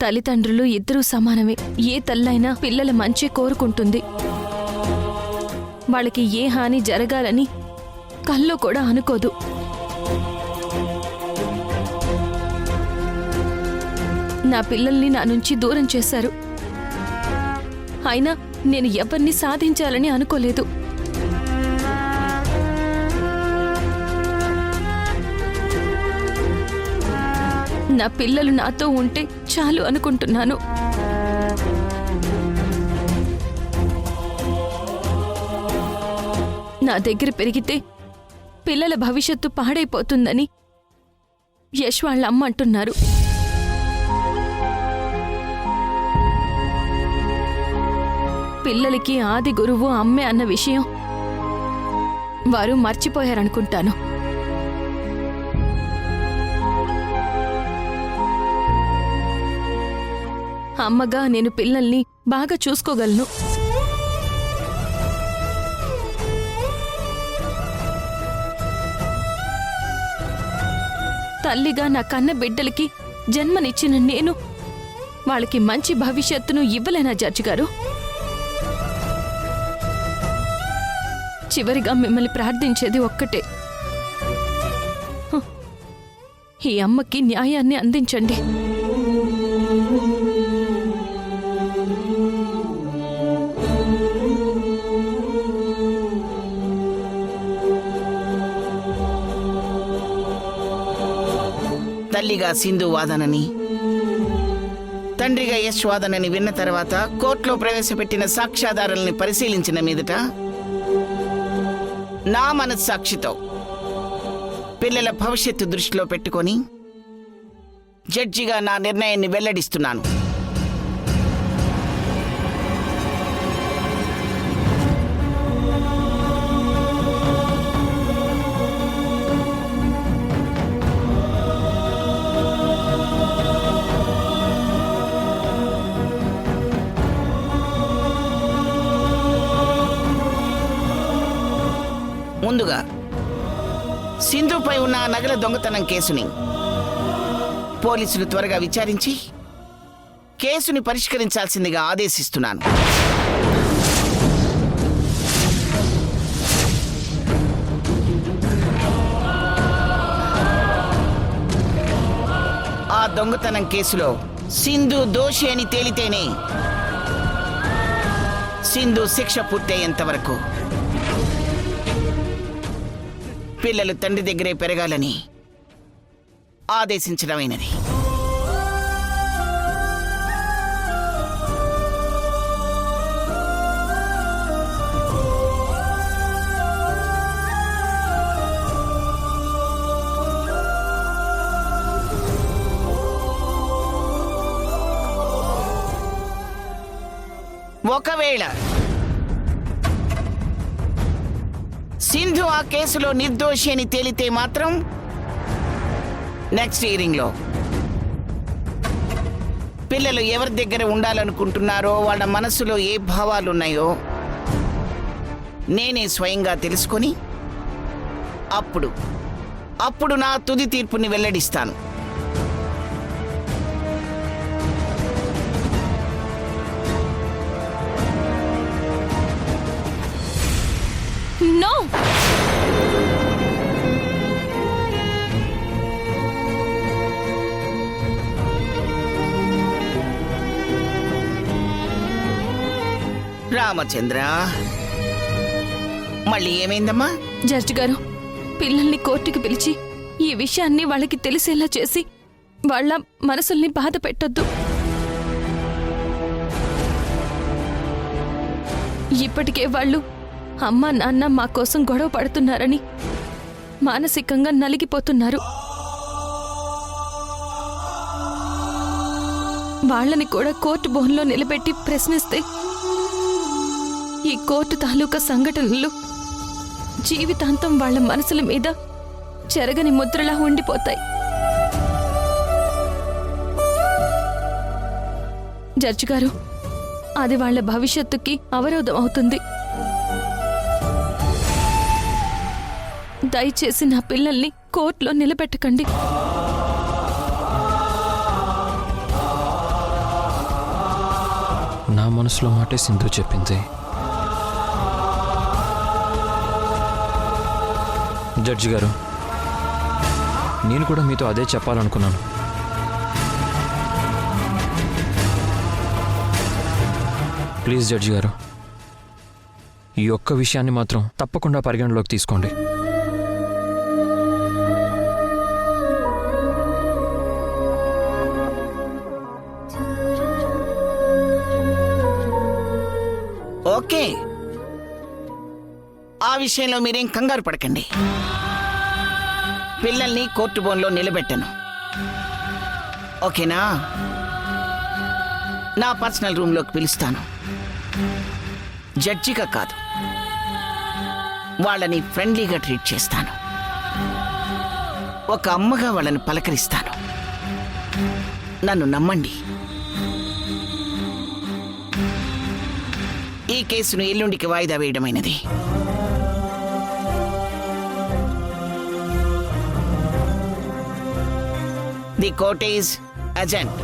తల్లిదండ్రులు ఇద్దరూ సమానమే. ఏ తల్లైనా పిల్లల మంచి కోరుకుంటుంది. వాళ్ళకి ఏ హాని జరగాలని కల్లో కూడా అనుకోదు. నా పిల్లల్ని నా నుంచి దూరం చేశారు. అయినా నేను ఎవరిని సాధించాలని అనుకోలేదు. నా పిల్లలు నాతో ఉంటే చాలు అనుకుంటున్నాను. నా దగ్గర పెరిగితే పిల్లల భవిష్యత్తు పాడైపోతుందని యశ్ వాళ్ళ అమ్మ అంటున్నారు. పిల్లలకి ఆది గురువు అమ్మే అన్న విషయం వారు మర్చిపోయారనుకుంటాను. అమ్మగా నేను పిల్లల్ని బాగా చూసుకోగలను. తల్లిగా నా కన్న బిడ్డలకి జన్మనిచ్చిన నేను వాళ్ళకి మంచి భవిష్యత్తును ఇవ్వలేనా జడ్జి గారు? చివరిగా మిమ్మల్ని ప్రార్థించేది ఒక్కటే, ఈ అమ్మకి న్యాయాన్ని అందించండి. తల్లిగా సింధు వాదనని, తండ్రిగా యశ్ వాదనని విన్న తర్వాత కోర్టులో ప్రవేశపెట్టిన సాక్ష్యాధారాలని పరిశీలించిన మీదట నా మనస్సాక్షితో పిల్లల భవిష్యత్తు దృష్టిలో పెట్టుకొని జడ్జిగా నా నిర్ణయాన్ని వెల్లడిస్తున్నాను. ముందుగా సింధుపై ఉన్న నగల దొంగతనం కేసుని పోలీసులు త్వరగా విచారించి కేసుని పరిష్కరించాల్సిందిగా ఆదేశిస్తున్నాను. ఆ దొంగతనం కేసులో సింధు దోషి అని తేలితేనే సింధు శిక్ష పూర్తయ్యేంత వరకు పిల్లలు తండ్రి దగ్గరే పెరగాలని ఆదేశించడమైనది. ఒకవేళ సింధు ఆ కేసులో నిర్దోషి అని తేలితే మాత్రం నెక్స్ట్ హియరింగ్లో పిల్లలు ఎవరి దగ్గర ఉండాలనుకుంటున్నారో, వాళ్ళ మనసులో ఏ భావాలున్నాయో నేనే స్వయంగా తెలుసుకొని అప్పుడు నా తుది తీర్పుని వెల్లడిస్తాను. No! రామచంద్ర, మళ్ళీ ఏమైందమ్మా? జడ్జి గారు, పిల్లల్ని కోర్టుకి పిలిచి ఈ విషయాన్ని వాళ్ళకి తెలిసేలా చేసి వాళ్ళ మనసుల్ని బాధ పెట్టొద్దు. ఇప్పటికే వాళ్ళు అమ్మా నాన్న మా కోసం గొడవ పడుతున్నారని మానసికంగా నలిగిపోతున్నారు. వాళ్ళని కూడా కోర్టు బోన్లో నిలబెట్టి ప్రశ్నిస్తే ఈ కోర్టు తాలూకా సంఘటనలు జీవితాంతం వాళ్ళ మనసుల మీద చెరగని ముద్రలా ఉండిపోతాయి. జడ్జి గారు, అది వాళ్ళ భవిష్యత్తుకి అవరోధం అవుతుంది. దయచేసి నా పిల్లల్ని కోర్టులో నిలబెట్టకండి. నా మనసులో మాటే సింధు చెప్పింది. జడ్జి గారు, నేను కూడా మీతో అదే చెప్పాలనుకున్నాను. ప్లీజ్ జడ్జి గారు, ఈ ఒక్క విషయాన్ని మాత్రం తప్పకుండా పరిగణలోకి తీసుకోండి. ఓకే, ఆ విషయంలో మీరేం కంగారు పడకండి. పిల్లల్ని కోర్టు బోన్లో నిలబెట్టను, ఓకేనా? నా పర్సనల్ రూమ్లోకి పిలుస్తాను. జడ్జిగా కాదు, వాళ్ళని ఫ్రెండ్లీగా ట్రీట్ చేస్తాను. ఒక అమ్మగా వాళ్ళని పలకరిస్తాను. నన్ను నమ్మండి. ఈ కేసును ఎల్లుండికి వాయిదా వేయడమైనది. The court is urgent.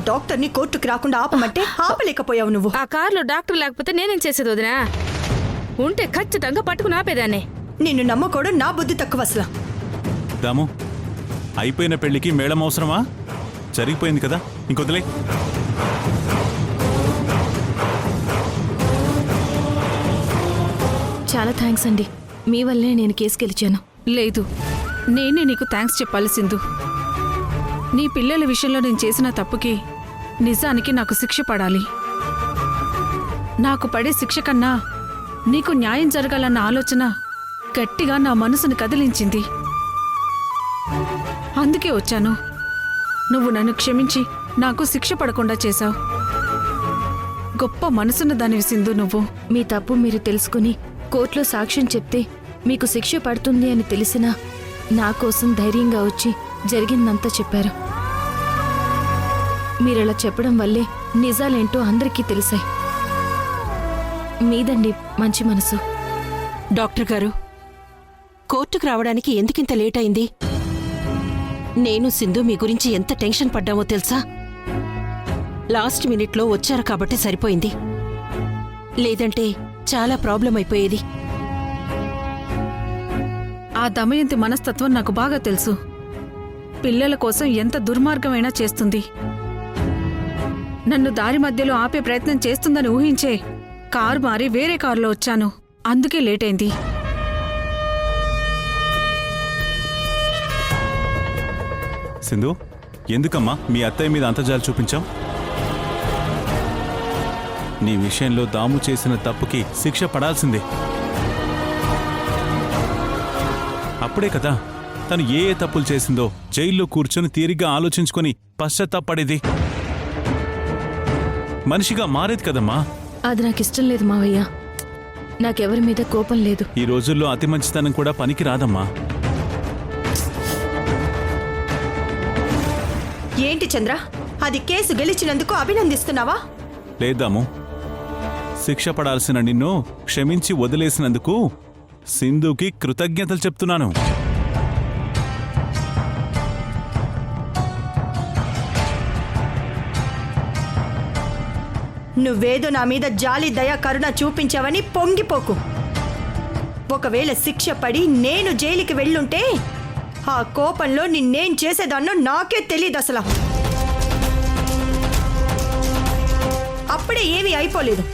డాక్టర్ని కోర్టుకి రాకుండా ఆపమంటే ఆపలేకపోయావు నువ్వు. ఆ కారులో డాక్టర్ లేకపోతే నేనేం చేసేది వదినా? ఉంటే ఖచ్చితంగా పట్టుకుని ఆపేదాన్ని. నిన్ను నమ్మకూడదు, నా బుద్ధి తక్కువ అసలు. దాము, అయిపోయిన పెళ్లికి మేళం అవసరమా? జరిగిపోయింది కదా, ఇంకొదిలే. చాలా థ్యాంక్స్ అండి, మీ వల్లే నేను కేసు గెలిచాను. లేదు, నేనే నీకు థ్యాంక్స్ చెప్పాలి సింధు. నీ పిల్లల విషయంలో నేను చేసిన తప్పుకి నిజానికి నాకు శిక్ష పడాలి. నాకు పడే శిక్ష కన్నా నీకు న్యాయం జరగాలన్న ఆలోచన గట్టిగా నా మనసును కదిలించింది. అందుకే వచ్చాను. నువ్వు నన్ను క్షమించి నాకు శిక్ష పడకుండా చేశావు. గొప్ప మనసున్న దానివి సింధు నువ్వు. మీ తప్పు మీరు తెలుసుకుని కోర్టులో సాక్ష్యం చెప్తే మీకు శిక్ష పడుతుంది అని తెలిసినా నా కోసం ధైర్యంగా వచ్చి జరిగిందంతా చెప్పారు. మీరలా చెప్పడం వల్లే నిజాలేంటో అందరికీ తెలిసాయి. మీదండి మంచి మనసు. డాక్టర్ గారు, కోర్టుకు రావడానికి ఎందుకింత లేట్ అయింది? నేను సింధు మీ గురించి ఎంత టెన్షన్ పడ్డామో తెలుసా? లాస్ట్ మినిట్లో వచ్చారు కాబట్టి సరిపోయింది, లేదంటే చాలా ప్రాబ్లం అయిపోయేది. ఆ దమయంతి మనస్తత్వం నాకు బాగా తెలుసు. పిల్లల కోసం ఎంత దుర్మార్గమైనా చేస్తుంది. నన్ను దారి మధ్యలో ఆపే ప్రయత్నం చేస్తుందని ఊహించే కారు మారి వేరే కారులో వచ్చాను. అందుకే లేట్ అయింది. సింధు, ఎందుకమ్మా మీ అత్తయ్య మీద అంతజాలు చూపించావు? నీ విషయంలో దాము చేసిన తప్పుకి శిక్ష పడాల్సిందే. అప్పుడే కదా తను ఏ ఏ తప్పులు చేసిందో జైల్లో కూర్చొని తీరిగ్గా ఆలోచించుకొని పశ్చాత్తాపడేది. మనిషిగా మారేది కదమ్మా. అది నాకు ఇష్టం లేదు మావయ్య. నాకెవరి మీద కోపం లేదు. ఈ రోజుల్లో అతి మంచితనం కూడా పనికి రాదమ్మా. ఏంటి చంద్ర, అది కేసు గెలిచినందుకు అభినందిస్తున్నావా? లేదాము, శిక్ష పడాల్సిన నిన్ను క్షమించి వదిలేసినందుకు సింధుకి కృతజ్ఞతలు చెప్తున్నాను. నువ్వేదో నా మీద జాలి దయ కరుణ చూపించావని పొంగిపోకు. ఒకవేళ శిక్ష పడి నేను జైలుకి వెళ్ళుంటే ఆ కోపంలో నిన్నేం చేసేదాన్నో నాకే తెలియదు అసలు. అప్పుడే ఏమీ అయిపోలేదు.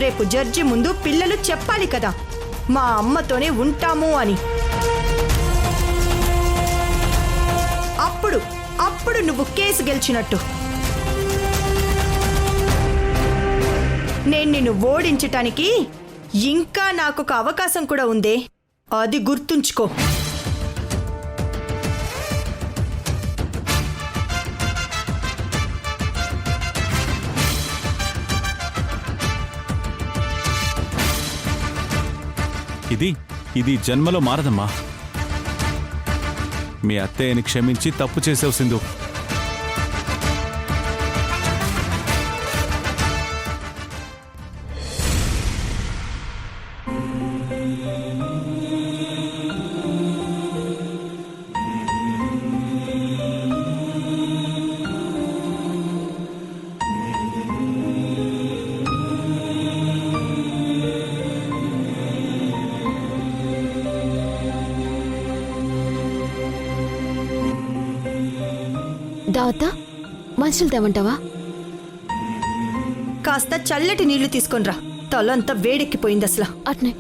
రేపు జడ్జి ముందు పిల్లలు చెప్పాలి కదా మా అమ్మతోనే ఉంటాము అని. అప్పుడు నువ్వు కేసు గెలిచినట్టు. నేను నిన్ను ఓడించటానికి ఇంకా నాకొక అవకాశం కూడా ఉందే, అది గుర్తుంచుకో. ఇది జన్మలో మారదమ్మా. మీ అత్తయ్యని క్షమించి తప్పు చేసావు సింధు. దావత మంచులు తేమంటావా? కాస్త చల్లటి నీళ్లు తీసుకొనిరా, తలంతా వేడెక్కిపోయింది అసలు. అట్నే.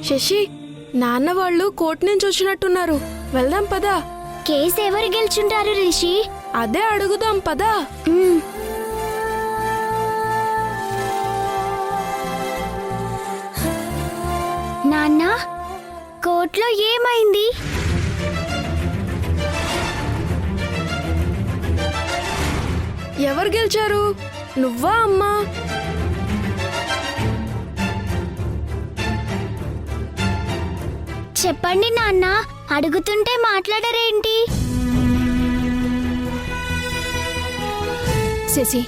శశి, నాన్న వాళ్ళు కోర్టు నుంచి వచ్చినట్టున్నారు, వెళ్దాం పదా. కేసు ఎవరు గెలుచుంటారు రిషి? అదే అడుగుదాం పదా. నాన్న, కోర్టులో ఏమైంది? ఎవరు గెలిచారు, నువ్వా అమ్మా? చెప్పండి నాన్న, అడుగుతుంటే మాట్లాడరేంటి? శశి,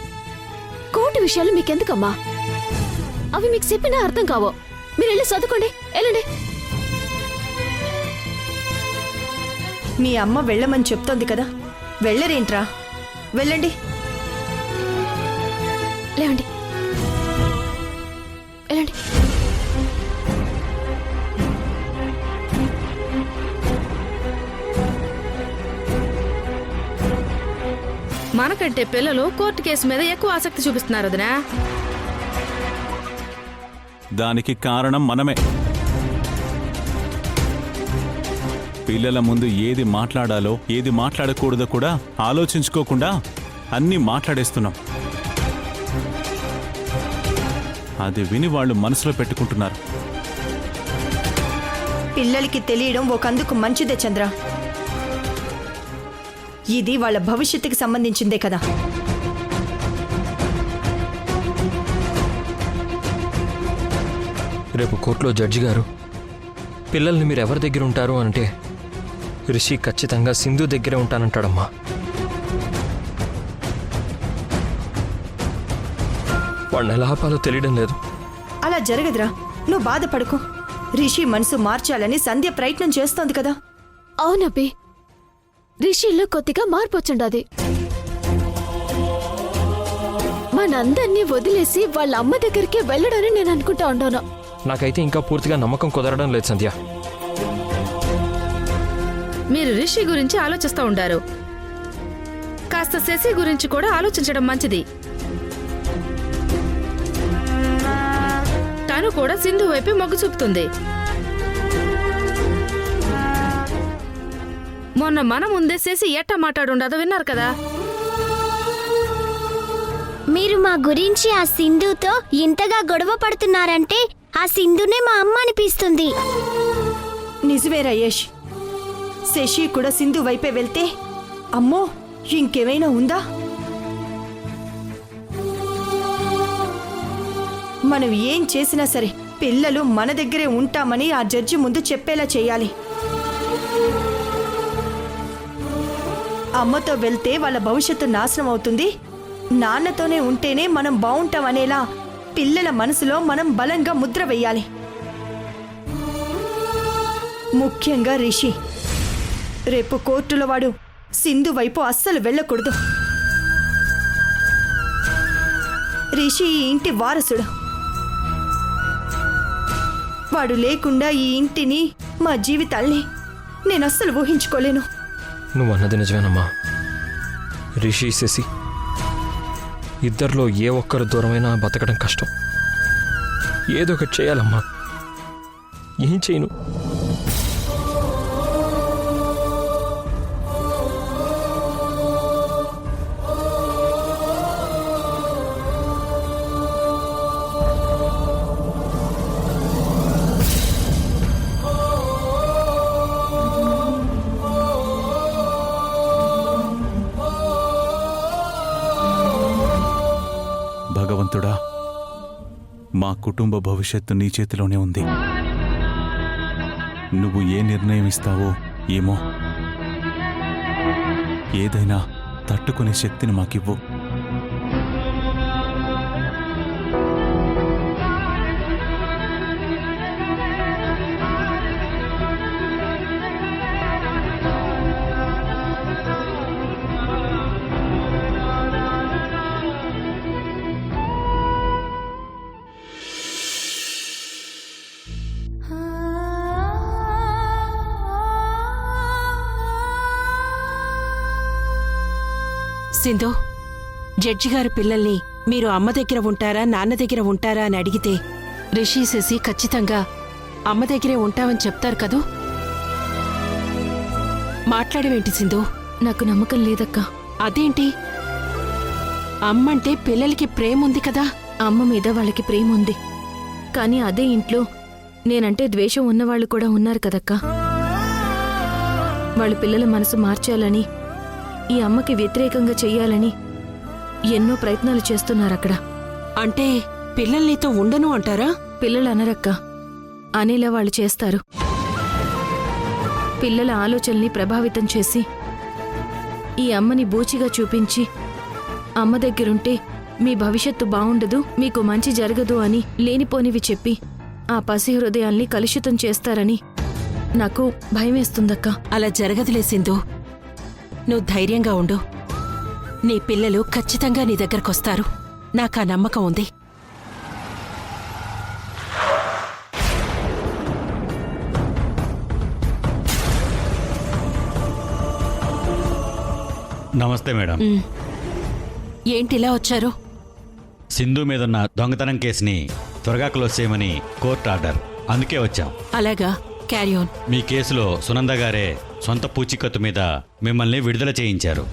కోర్టు విషయాలు మీకెందుకమ్మా? అవి మీకు చెప్పినా అర్థం కావో. మీరు వెళ్ళి చదువుకోండి, వెళ్ళండి. మీ అమ్మ వెళ్ళమని చెప్తోంది కదా, వెళ్ళరేంట్రా? వెళ్ళండి. లేవండి, వెళ్ళండి. మనకంటే పిల్లలు కోర్టు కేసు మీద ఎక్కువ ఆసక్తి చూపిస్తున్నారు వదినా. దానికి కారణం మనమే. పిల్లల ముందు ఏది మాట్లాడాలో ఏది మాట్లాడకూడదో కూడా ఆలోచించుకోకుండా అన్నీ మాట్లాడేస్తున్నాం. అది విని వాళ్ళు మనసులో పెట్టుకుంటున్నారు. పిల్లలకి తెలియడం ఒకందుకు మంచిదే చంద్ర. ఇది వాళ్ళ భవిష్యత్తుకి సంబంధించిందే కదా. రేపు కోర్టులో జడ్జి గారు పిల్లల్ని మీరు ఎవరి దగ్గర ఉంటారు అంటే రిషి ఖచ్చితంగా సింధు దగ్గరే ఉంటానంటాడమ్మా. వాడిని ఎలా ఆపాలో తెలియడం లేదు. అలా జరగదురా, నువ్వు బాధపడకు. రిషి మనసు మార్చాలని సంధ్య ప్రయత్నం చేస్తోంది కదా. అవునబ్బి, రిషిలో కొద్దిగా మార్పు వచ్చుండాది. మనందర్నీ వదిలేసి వాళ్ళ అమ్మ దగ్గరికి వెళ్ళడని నేను అనుకుంటా ఉండాను. నాకైతే ఇంకా పూర్తిగా నమ్మకం కుదరడం లేదు సంధ్య. మీరు రిషి గురించి ఆలోచిస్తూ ఉంటారు, కాస్త శశి గురించి కూడా ఆలోచించడం మంచిది. తను కూడా సింధు వైపు మొగ్గు చూపుతుంది. మొన్న మన ముందే శశి ఎట్టా మాట్లాడుండదో విన్నారు కదా. మీరు మా గురించి ఆ సింధుతో ఇంతగా గొడవ పడుతున్నారంటే ఆ సింధునే మా అమ్మ అనిపిస్తుంది. నిజమే రయేష్, శశి కూడా సింధు వైపే వెళ్తే అమ్మో ఇంకేమైనా ఉందా? మనం ఏం చేసినా సరే పిల్లలు మన దగ్గరే ఉంటామని ఆ జడ్జి ముందు చెప్పేలా చేయాలి. అమ్మతో వెళ్తే వాళ్ళ భవిష్యత్తు నాశనం అవుతుంది, నాన్నతోనే ఉంటేనే మనం బావుంటామనేలా పిల్లల మనసులో మనం బలంగా ముద్ర వెయ్యాలి. ముఖ్యంగా రిషి రేపు కోర్టులో వాడు సింధు వైపు అస్సలు వెళ్ళకూడదు. రిషి ఈ ఇంటి వారసుడు. వాడు లేకుండా ఈ ఇంటిని, మా జీవితాల్ని నేను అస్సలు ఊహించుకోలేను. నువ్వు అన్నది నిజమేనమ్మా. రిషి శశి ఇద్దరిలో ఏ ఒక్కరు దూరమైనా బతకడం కష్టం. ఏదో ఒకటి చేయాలమ్మా. ఏం చేయను? భగవంతుడా, మా కుటుంబ భవిష్యత్తు నీ చేతిలోనే ఉంది. నువ్వు ఏ నిర్ణయం ఇస్తావో ఏమో. ఏదైనా తట్టుకునే శక్తిని మాకివ్వు. సింధు, జడ్జి గారు పిల్లల్ని మీరు అమ్మ దగ్గర ఉంటారా నాన్న దగ్గర ఉంటారా అని అడిగితే రిషి శశి ఖచ్చితంగా అమ్మ దగ్గరే ఉంటామని చెప్తారు కదూ. మాట్లాడవేంటి సింధు? నాకు నమ్మకం లేదక్కా. అదేంటి? అమ్మంటే పిల్లలకి ప్రేమ ఉంది కదా. అమ్మ మీద వాళ్ళకి ప్రేమ ఉంది, కానీ అదే ఇంట్లో నేనంటే ద్వేషం ఉన్నవాళ్ళు కూడా ఉన్నారు కదక్కా. వాళ్ళ పిల్లల మనసు మార్చాలని, ఈ అమ్మకి వ్యతిరేకంగా చెయ్యాలని ఎన్నో ప్రయత్నాలు చేస్తున్నారక్కడ. అంటే పిల్లల్నితో ఉండను అంటారా? పిల్లలు అనరక్క, అనేలా వాళ్ళు చేస్తారు. పిల్లల ఆలోచనల్ని ప్రభావితం చేసి ఈ అమ్మని బూచిగా చూపించి, అమ్మ దగ్గరుంటే మీ భవిష్యత్తు బావుండదు, మీకు మంచి జరగదు అని లేనిపోనివి చెప్పి ఆ పసి హృదయాల్ని కలుషితం చేస్తారని నాకు భయమేస్తుందక్కా. అలా జరగదులే సింధు, నువ్వు ధైర్యంగా ఉండు. నీ పిల్లలు ఖచ్చితంగా నీ దగ్గరకొస్తారు. నాకా నమ్మకం ఉంది. నమస్తే మేడం. ఏంటిలా వచ్చారు? సింధు మీదున్న దొంగతనం కేసుని త్వరగా క్లోజ్ చేయమని కోర్టు ఆర్డర్, అందుకే వచ్చాం. అలాగా, క్యారీ ఆన్. మీ కేసులో సునంద గారే సొంత పూచీకత్తు మీద మిమ్మల్ని విడుదల చేయించారు.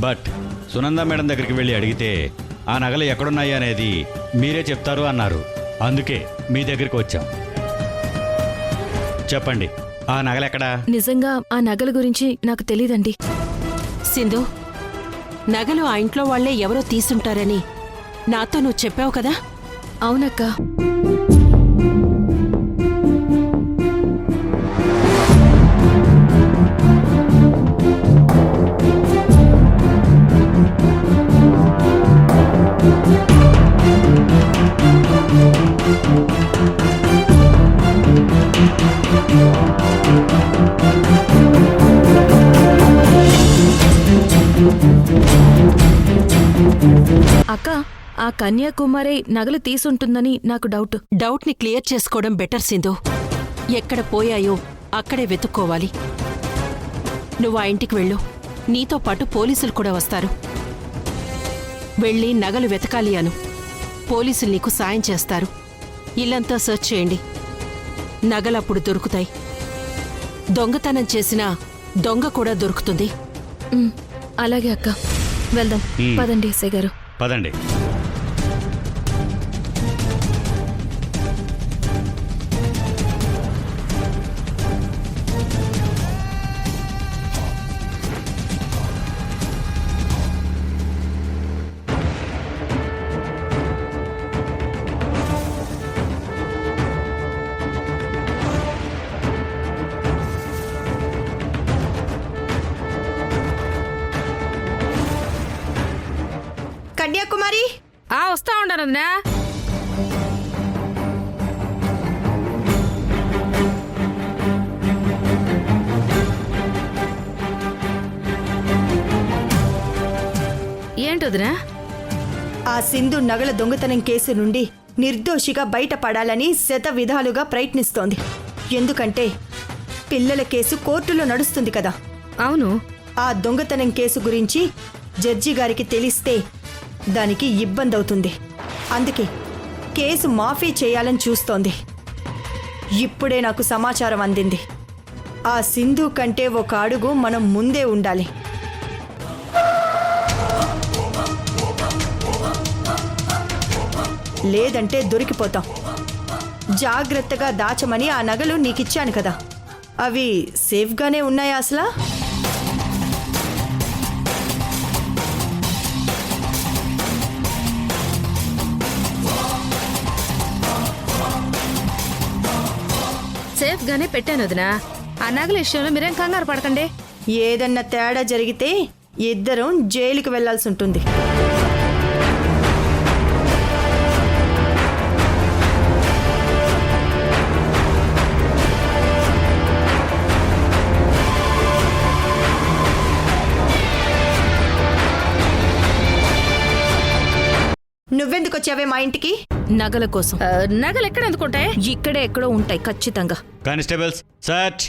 బట్ సునంద మేడం దగ్గరికి వెళ్ళి అడిగితే ఆ నగలు ఎక్కడున్నాయి అనేది మీరే చెప్తారు అన్నారు. అందుకే మీ దగ్గరికి వచ్చాం. చెప్పండి, ఆ నగలెక్కడా? నిజంగా ఆ నగల గురించి నాకు తెలీదండి. సింధు, నగలు ఆ ఇంట్లో వాళ్లే ఎవరో తీసుంటారని నాతో నువ్వు చెప్పావు కదా. అవునక్కా. అక్క, ఆ కన్యాకుమారి నగలు తీసుంటుందని నాకు డౌట్. డౌట్ని క్లియర్ చేసుకోవడం బెటర్ సింధు. ఎక్కడ పోయాయో అక్కడే వెతుక్కోవాలి. నువ్వు ఆ ఇంటికి వెళ్ళు. నీతో పాటు పోలీసులు కూడా వస్తారు. వెళ్ళి నగలు వెతకాలి అను. పోలీసులు నీకు సాయం చేస్తారు. ఇల్లంతా సర్చ్ చేయండి. నగలప్పుడు దొరుకుతాయి. దొంగతనం చేసిన దొంగ కూడా దొరుకుతుంది. అలాగే అక్క, వెళ్దాం. పదండి ఎస్ఐ గారు. పదండి. కన్యాకుమారి, వస్తా ఉండనుందా? ఏంటొదినా? ఆ సింధు నగల దొంగతనం కేసు నుండి నిర్దోషిగా బయటపడాలని శత విధాలుగా ప్రయత్నిస్తోంది. ఎందుకంటే పిల్లల కేసు కోర్టులో నడుస్తుంది కదా. అవును. ఆ దొంగతనం కేసు గురించి జడ్జి గారికి తెలిస్తే దానికి ఇబ్బంది అవుతుంది. అందుకే కేసు మాఫీ చేయాలని చూస్తోంది. ఇప్పుడే నాకు సమాచారం అందింది. ఆ సింధు కంటే ఒక అడుగు మనం ముందే ఉండాలి. లేదంటే దొరికిపోతాం. జాగ్రత్తగా దాచమని ఆ నగలు నీకిచ్చాను కదా, అవి సేఫ్గానే ఉన్నాయా అసలా? సేఫ్ గానే పెట్టాను వదినా. ఆ నగల విషయంలో మీరేం కంగారు పడకండి. ఏదన్నా తేడా జరిగితే ఇద్దరం జైలుకి వెళ్లాల్సి ఉంటుంది. నువ్వెందుకు వచ్చావే మా ఇంటికి? నగల కోసం. నగలు ఎక్కడ అందుకుంటాయి? ఇక్కడే ఎక్కడో ఉంటాయి ఖచ్చితంగా. Constables search.